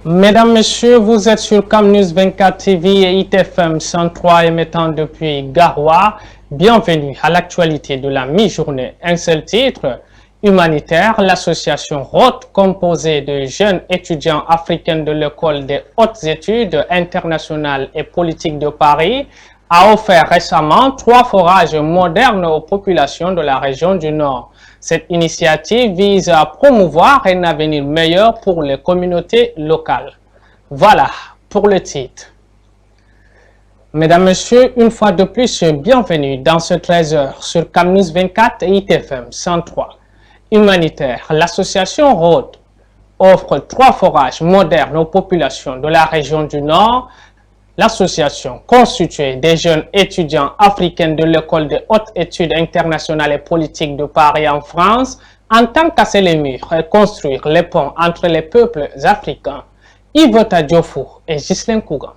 Mesdames, Messieurs, vous êtes sur CamNews 24 TV et ITFM 103 émettant depuis Garoua. Bienvenue à l'actualité de la mi-journée. Un seul titre, humanitaire. L'association Roth, composée de jeunes étudiants africains de l'École des hautes études internationales et politiques de Paris, a offert récemment 3 forages modernes aux populations de la région du Nord. Cette initiative vise à promouvoir un avenir meilleur pour les communautés locales. Voilà pour le titre. Mesdames, Messieurs, une fois de plus, bienvenue dans ce 13h sur CamNews 24 et ITFM 103. Humanitaire, l'association Roth offre 3 forages modernes aux populations de la région du Nord. L'association, constituée des jeunes étudiants africains de l'École des hautes études internationales et politiques de Paris en France, entend casser les murs et construire les ponts entre les peuples africains. Yvota Dioufou et Ghislaine Kougan.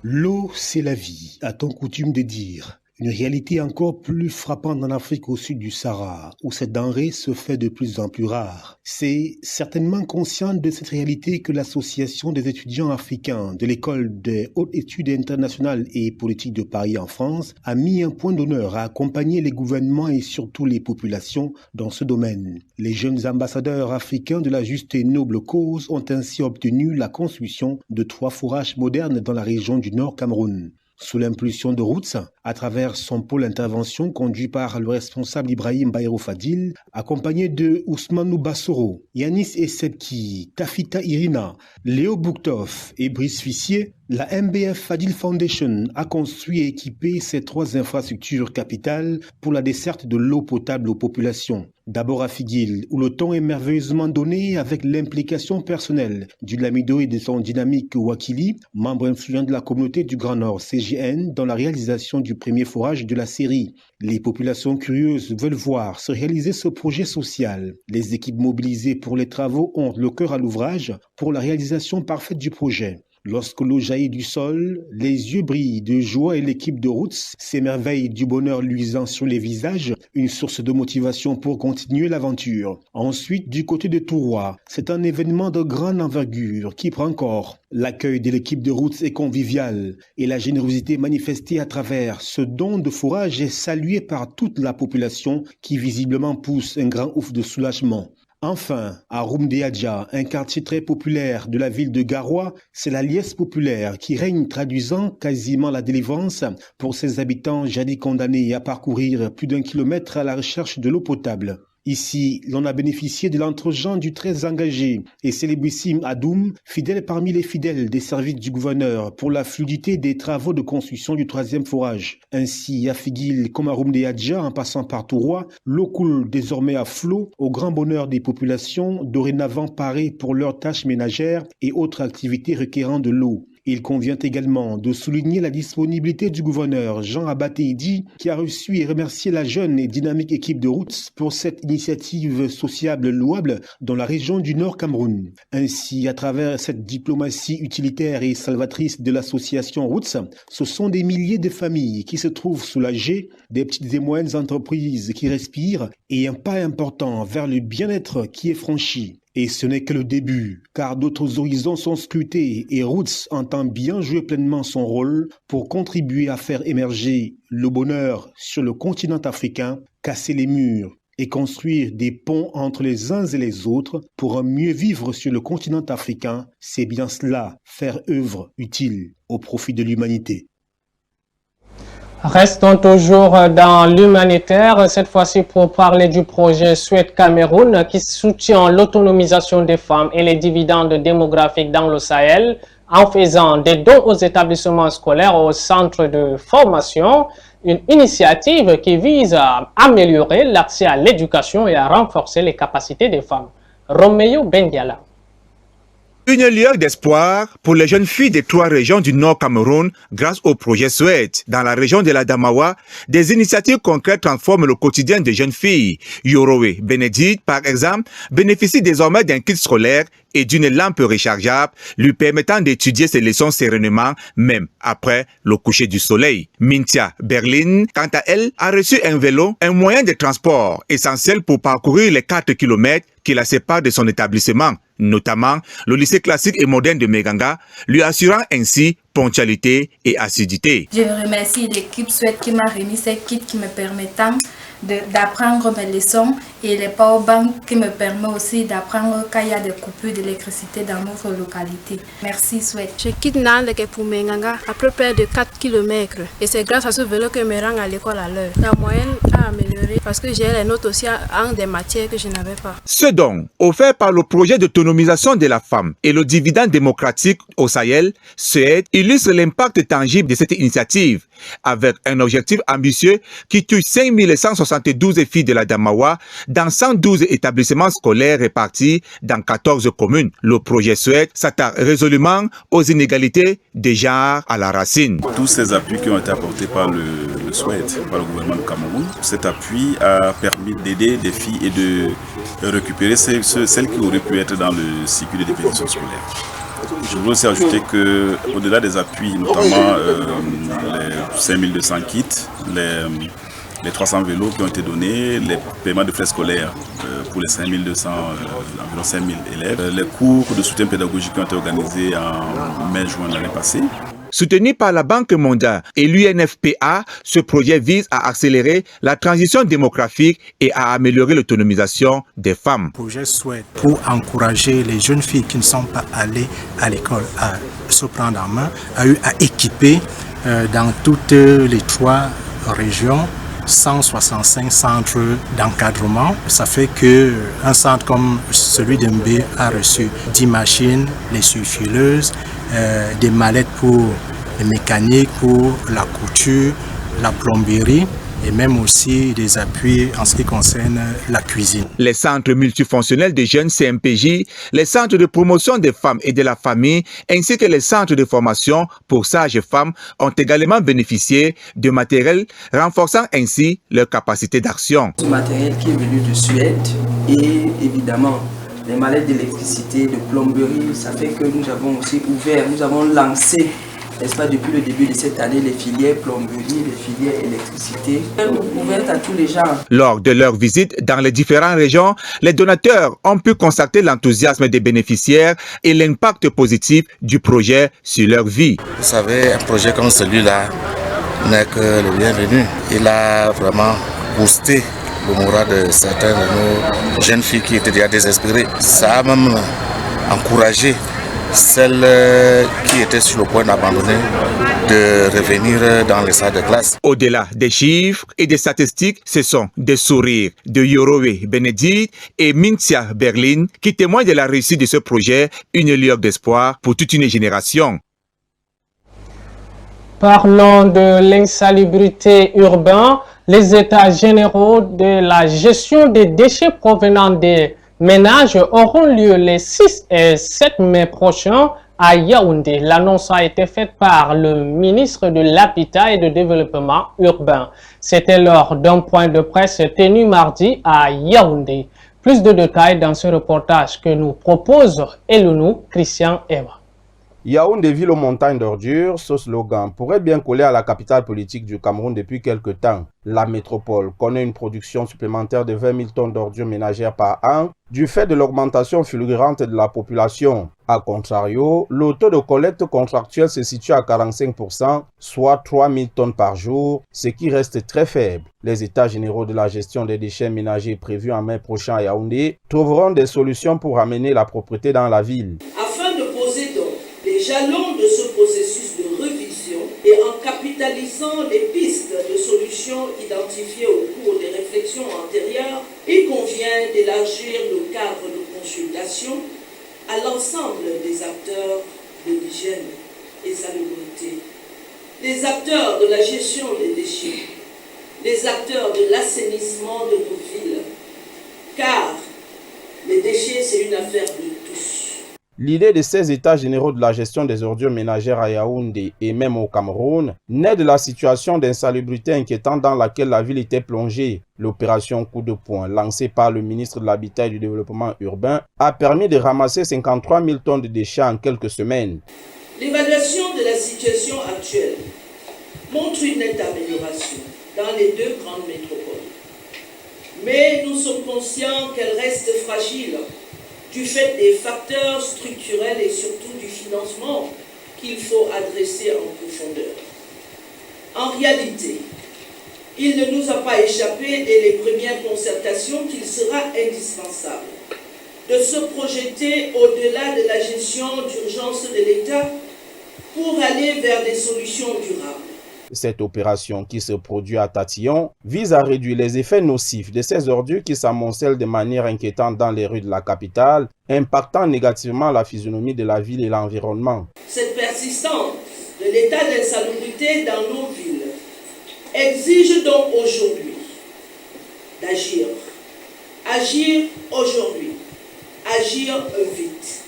L'eau, c'est la vie, a-t-on coutume de dire. Une réalité encore plus frappante en Afrique au sud du Sahara, où cette denrée se fait de plus en plus rare. C'est certainement consciente de cette réalité que l'Association des étudiants africains de l'École des hautes études internationales et politiques de Paris en France a mis un point d'honneur à accompagner les gouvernements et surtout les populations dans ce domaine. Les jeunes ambassadeurs africains de la juste et noble cause ont ainsi obtenu la construction de 3 forages modernes dans la région du Nord Cameroun. Sous l'impulsion de Roots, à travers son pôle intervention conduit par le responsable Ibrahim Bayrou Fadil, accompagné de Ousmanou Bassoro, Yanis Essebki, Tafita Irina, Léo Bouktov et Brice Fissier, la MBF Fadil Foundation a construit et équipé ces 3 infrastructures capitales pour la desserte de l'eau potable aux populations. D'abord à Figuil, où le ton est merveilleusement donné avec l'implication personnelle du Lamido et de son dynamique Wakili, membre influent de la communauté du Grand Nord CGN, dans la réalisation du premier forage de la série. Les populations curieuses veulent voir se réaliser ce projet social. Les équipes mobilisées pour les travaux ont le cœur à l'ouvrage pour la réalisation parfaite du projet. Lorsque l'eau jaillit du sol, les yeux brillent de joie et l'équipe de Roots s'émerveille du bonheur luisant sur les visages, une source de motivation pour continuer l'aventure. Ensuite, du côté de Touroua, c'est un événement de grande envergure qui prend corps. L'accueil de l'équipe de Roots est convivial et la générosité manifestée à travers ce don de fourrage est saluée par toute la population qui visiblement pousse un grand ouf de soulagement. Enfin, à Rumdeadja, un quartier très populaire de la ville de Garoua, c'est la liesse populaire qui règne traduisant quasiment la délivrance pour ses habitants jadis condamnés à parcourir plus d'1 kilomètre à la recherche de l'eau potable. Ici, l'on a bénéficié de l'entre-gens du très engagé et célébrissime Adoum, fidèle parmi les fidèles des services du gouverneur pour la fluidité des travaux de construction du 3e forage. Ainsi, à Figuil comme à Rumdeadja, en passant par Touroua, l'eau coule désormais à flot au grand bonheur des populations dorénavant parées pour leurs tâches ménagères et autres activités requérant de l'eau. Il convient également de souligner la disponibilité du gouverneur Jean Abateidi qui a reçu et remercié la jeune et dynamique équipe de Roots pour cette initiative sociable louable dans la région du Nord Cameroun. Ainsi, à travers cette diplomatie utilitaire et salvatrice de l'association Roots, ce sont des milliers de familles qui se trouvent soulagées, des petites et moyennes entreprises qui respirent et un pas important vers le bien-être qui est franchi. Et ce n'est que le début, car d'autres horizons sont scrutés et Roots entend bien jouer pleinement son rôle pour contribuer à faire émerger le bonheur sur le continent africain, casser les murs et construire des ponts entre les uns et les autres pour un mieux vivre sur le continent africain. C'est bien cela, faire œuvre utile au profit de l'humanité. Restons toujours dans l'humanitaire, cette fois-ci pour parler du projet Suède Cameroun qui soutient l'autonomisation des femmes et les dividendes démographiques dans le Sahel en faisant des dons aux établissements scolaires, aux centres de formation, une initiative qui vise à améliorer l'accès à l'éducation et à renforcer les capacités des femmes. Roméo Bendiala. Une lueur d'espoir pour les jeunes filles des 3 régions du Nord Cameroun grâce au projet Suède. Dans la région de l'Adamawa, des initiatives concrètes transforment le quotidien des jeunes filles. Yorowe Bénédicte, par exemple, bénéficie désormais d'un kit scolaire et d'une lampe rechargeable lui permettant d'étudier ses leçons sereinement, même après le coucher du soleil. Mintia Berlin, quant à elle, a reçu un vélo, un moyen de transport essentiel pour parcourir les 4 kilomètres qui la séparent de son établissement. notamment le lycée classique et moderne de Meganga, lui assurant ainsi ponctualité et assiduité. Je remercie l'équipe Sweat qui m'a remis ces kits qui me permettent d'apprendre mes leçons et les powerbanks qui me permettent aussi d'apprendre quand il y a des coupures d'électricité dans notre localité. Merci Sweat. Je quitte Nandek pour Meganga après près de 4 km et c'est grâce à ce vélo que je me rends à l'école à l'heure. La moyenne a amélioré parce que j'ai les notes aussi en des matières que je n'avais pas. Ce don, offert par le projet d'autonomisation de la femme et le dividende démocratique au Sahel, SUED, illustre l'impact tangible de cette initiative, avec un objectif ambitieux qui touche 5172 filles de la Damawa dans 112 établissements scolaires répartis dans 14 communes. Le projet SUED s'attaque résolument aux inégalités de genre à la racine. Tous ces appuis qui ont été apportés par le SUED, par le gouvernement du Cameroun, cet appui a permis d'aider des filles et de récupérer celles qui auraient pu être dans le circuit de déperdition scolaire. Je voudrais aussi ajouter qu'au-delà des appuis, notamment les 5200 kits, les 300 vélos qui ont été donnés, les paiements de frais scolaires pour les 5200, environ 5000 élèves, les cours de soutien pédagogique qui ont été organisés en mai-juin l'année passée. Soutenu par la Banque mondiale et l'UNFPA, ce projet vise à accélérer la transition démographique et à améliorer l'autonomisation des femmes. Le projet souhaite pour encourager les jeunes filles qui ne sont pas allées à l'école à se prendre en main, à équiper dans toutes les 3 régions 165 centres d'encadrement. Ça fait qu'un centre comme celui de Mbé a reçu 10 machines, les surfileuses, des mallettes pour les mécaniques, pour la couture, la plomberie et même aussi des appuis en ce qui concerne la cuisine. Les centres multifonctionnels des jeunes CMPJ, les centres de promotion des femmes et de la famille, ainsi que les centres de formation pour sages-femmes ont également bénéficié de matériel renforçant ainsi leur capacité d'action. Ce matériel qui est venu de Suède et évidemment les mallettes d'électricité, de plomberie, ça fait que nous avons aussi ouvert, nous avons lancé, n'est-ce pas, depuis le début de cette année, les filières plomberie, les filières électricité, ouvertes à tous les genres. Lors de leur visite dans les différentes régions, les donateurs ont pu constater l'enthousiasme des bénéficiaires et l'impact positif du projet sur leur vie. Vous savez, un projet comme celui-là n'est que le bienvenu. Il a vraiment boosté le moral de certaines de nos jeunes filles qui étaient déjà désespérées. Ça a même encouragé celles qui étaient sur le point d'abandonner de revenir dans les salles de classe. Au-delà des chiffres et des statistiques, ce sont des sourires de Yorowe Bénédicte et Mintia Berlin qui témoignent de la réussite de ce projet, une lueur d'espoir pour toute une génération. Parlons de l'insalubrité urbaine. Les états généraux de la gestion des déchets provenant des ménages auront lieu les 6 et 7 mai prochains à Yaoundé. L'annonce a été faite par le ministre de l'Habitat et du Développement urbain. C'était lors d'un point de presse tenu mardi à Yaoundé. Plus de détails dans ce reportage que nous propose Elounou Christian Eva. Yaoundé, ville aux montagnes d'ordures, ce slogan pourrait bien coller à la capitale politique du Cameroun depuis quelque temps. La métropole connaît une production supplémentaire de 20 000 tonnes d'ordures ménagères par an du fait de l'augmentation fulgurante de la population. A contrario, le taux de collecte contractuelle se situe à 45%, soit 3 000 tonnes par jour, ce qui reste très faible. Les états généraux de la gestion des déchets ménagers prévus en mai prochain à Yaoundé trouveront des solutions pour amener la propreté dans la ville. Afin de poser donc les jalons de ce processus de révision et en capitalisant les pistes de solutions identifiées au cours des réflexions antérieures, il convient d'élargir le cadre de consultation à l'ensemble des acteurs de l'hygiène et salubrité, les acteurs de la gestion des déchets, les acteurs de l'assainissement de nos villes, car les déchets, c'est une affaire de tous. L'idée de ces états généraux de la gestion des ordures ménagères à Yaoundé et même au Cameroun naît de la situation d'insalubrité inquiétante dans laquelle la ville était plongée. L'opération Coup de poing, lancée par le ministre de l'Habitat et du Développement urbain, a permis de ramasser 53 000 tonnes de déchets en quelques semaines. L'évaluation de la situation actuelle montre une nette amélioration dans les 2 grandes métropoles. Mais nous sommes conscients qu'elle reste fragile du fait des facteurs structurels et surtout du financement qu'il faut adresser en profondeur. En réalité, il ne nous a pas échappé dès les premières concertations qu'il sera indispensable de se projeter au-delà de la gestion d'urgence de l'État pour aller vers des solutions durables. Cette opération qui se produit à Tatillon vise à réduire les effets nocifs de ces ordures qui s'amoncellent de manière inquiétante dans les rues de la capitale, impactant négativement la physionomie de la ville et l'environnement. Cette persistance de l'état d'insalubrité dans nos villes exige donc aujourd'hui d'agir. Agir aujourd'hui. Agir vite.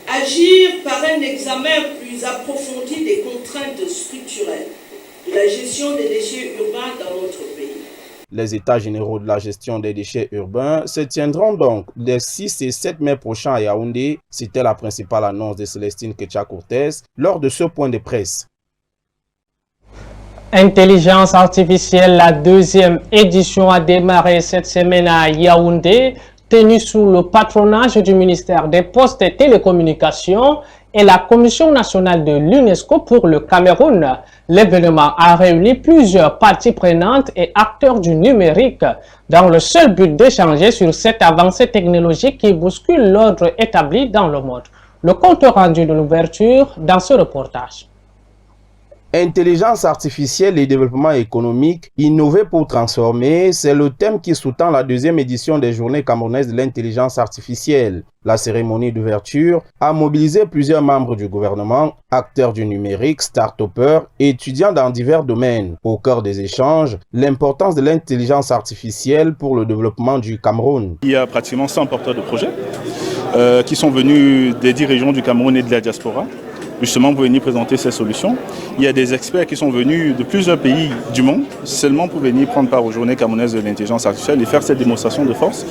Agir par un examen plus approfondi des contraintes structurelles de la gestion des déchets urbains dans notre pays. Les états généraux de la gestion des déchets urbains se tiendront donc les 6 et 7 mai prochains à Yaoundé. C'était la principale annonce de Célestine Ketcha-Cortez lors de ce point de presse. Intelligence artificielle, la deuxième édition a démarré cette semaine à Yaoundé, tenue sous le patronage du ministère des Postes et Télécommunications et la Commission nationale de l'UNESCO pour le Cameroun. L'événement a réuni plusieurs parties prenantes et acteurs du numérique dans le seul but d'échanger sur cette avancée technologique qui bouscule l'ordre établi dans le monde. Le compte rendu de l'ouverture dans ce reportage. Intelligence artificielle et développement économique, innover pour transformer, c'est le thème qui sous-tend la deuxième édition des Journées camerounaises de l'intelligence artificielle. La cérémonie d'ouverture a mobilisé plusieurs membres du gouvernement, acteurs du numérique, start-upers et étudiants dans divers domaines. Au cœur des échanges, l'importance de l'intelligence artificielle pour le développement du Cameroun. Il y a pratiquement 100 porteurs de projets qui sont venus des 10 régions du Cameroun et de la diaspora, justement pour venir présenter ces solutions. Il y a des experts qui sont venus de plusieurs pays du monde, seulement pour venir prendre part aux Journées camerounaises de l'intelligence artificielle et faire cette démonstration de force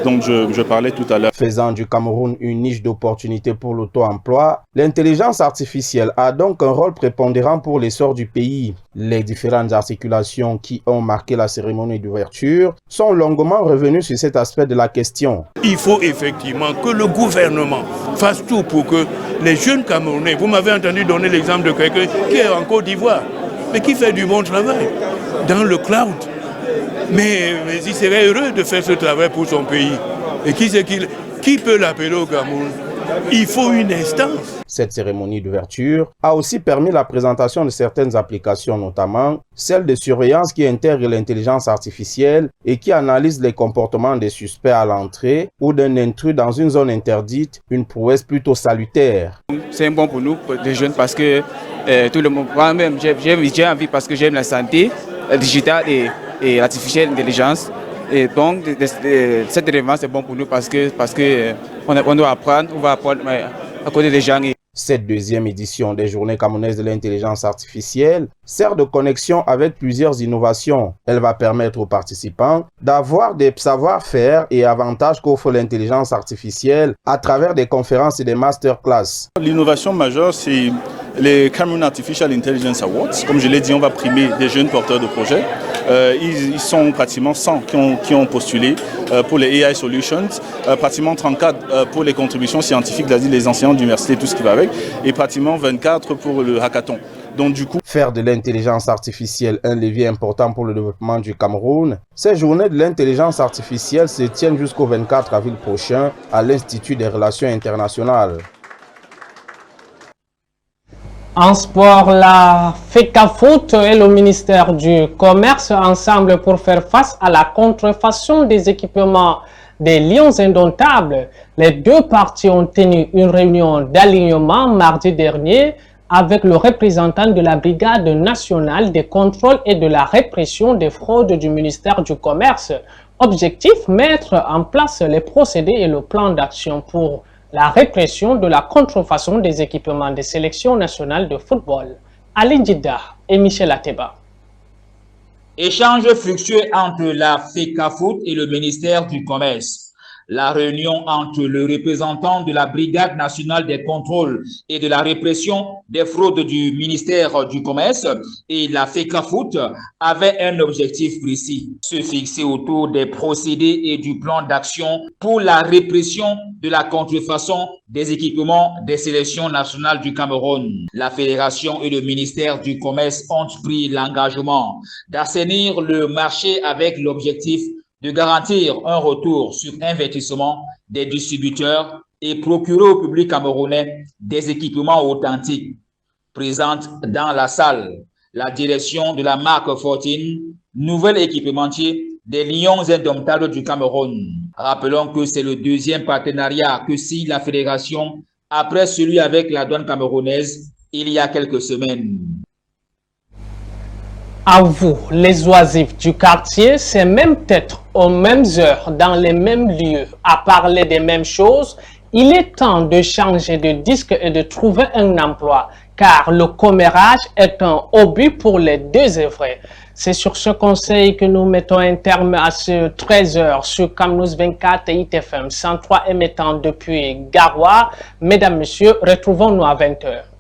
dont je parlais tout à l'heure. Faisant du Cameroun une niche d'opportunités pour l'auto-emploi, l'intelligence artificielle a donc un rôle prépondérant pour l'essor du pays. Les différentes articulations qui ont marqué la cérémonie d'ouverture sont longuement revenues sur cet aspect de la question. Il faut effectivement que le gouvernement fasse tout pour que les jeunes Camerounais, vous m'avez entendu donner l'exemple de quelqu'un qui est en Côte d'Ivoire, mais qui fait du bon travail dans le cloud. Mais il serait heureux de faire ce travail pour son pays. Et qui peut l'appeler au Cameroun? Il faut une instance. Cette cérémonie d'ouverture a aussi permis la présentation de certaines applications, notamment celle de surveillance qui intègre l'intelligence artificielle et qui analyse les comportements des suspects à l'entrée ou d'un intrus dans une zone interdite, une prouesse plutôt salutaire. C'est bon pour nous, les jeunes, parce que tout le monde, moi-même, j'ai envie parce que j'aime la santé, la digitale et l'artificielle intelligence. Et donc, cet événement, c'est bon pour nous parce que on doit apprendre, on va apprendre à côté des gens. Cette deuxième édition des Journées camerounaises de l'intelligence artificielle sert de connexion avec plusieurs innovations. Elle va permettre aux participants d'avoir des savoir-faire et avantages qu'offre l'intelligence artificielle à travers des conférences et des masterclass. L'innovation majeure, c'est les Cameroun Artificial Intelligence Awards. Comme je l'ai dit, on va primer des jeunes porteurs de projets. Ils sont pratiquement 100 qui ont postulé pour les AI Solutions, pratiquement 34 pour les contributions scientifiques, c'est-à-dire les enseignants d'université, tout ce qui va avec, et pratiquement 24 pour le hackathon. Donc, du coup, faire de l'intelligence artificielle un levier important pour le développement du Cameroun, ces journées de l'intelligence artificielle se tiennent jusqu'au 24 avril prochain à l'Institut des Relations Internationales. En sport, la FECAFOOT et le ministère du Commerce ensemble pour faire face à la contrefaçon des équipements des Lions Indomptables. Les deux parties ont tenu une réunion d'alignement mardi dernier avec le représentant de la Brigade nationale des contrôles et de la répression des fraudes du ministère du Commerce. Objectif, mettre en place les procédés et le plan d'action pour la répression de la contrefaçon des équipements des sélections nationales de football. Ali Djida et Michel Ateba. Échange fructueux entre la FECAFOOT et le ministère du Commerce. La réunion entre le représentant de la Brigade nationale des contrôles et de la répression des fraudes du ministère du Commerce et la FECAFOOT avait un objectif précis, se fixer autour des procédés et du plan d'action pour la répression de la contrefaçon des équipements des sélections nationales du Cameroun. La Fédération et le ministère du Commerce ont pris l'engagement d'assainir le marché avec l'objectif de garantir un retour sur investissement des distributeurs et procurer au public camerounais des équipements authentiques. Présente dans la salle la direction de la marque Fortine, nouvel équipementier des Lions indomptables du Cameroun. Rappelons que c'est le deuxième partenariat que signe la fédération après celui avec la douane camerounaise il y a quelques semaines. À vous, les oisifs du quartier, c'est même peut-être aux mêmes heures, dans les mêmes lieux, à parler des mêmes choses. Il est temps de changer de disque et de trouver un emploi, car le commérage est un hobby pour les deux œuvres. C'est sur ce conseil que nous mettons un terme à ce 13h sur Camnews 24 et ITFM 103 émettant depuis Garoua. Mesdames, Messieurs, retrouvons-nous à 20h.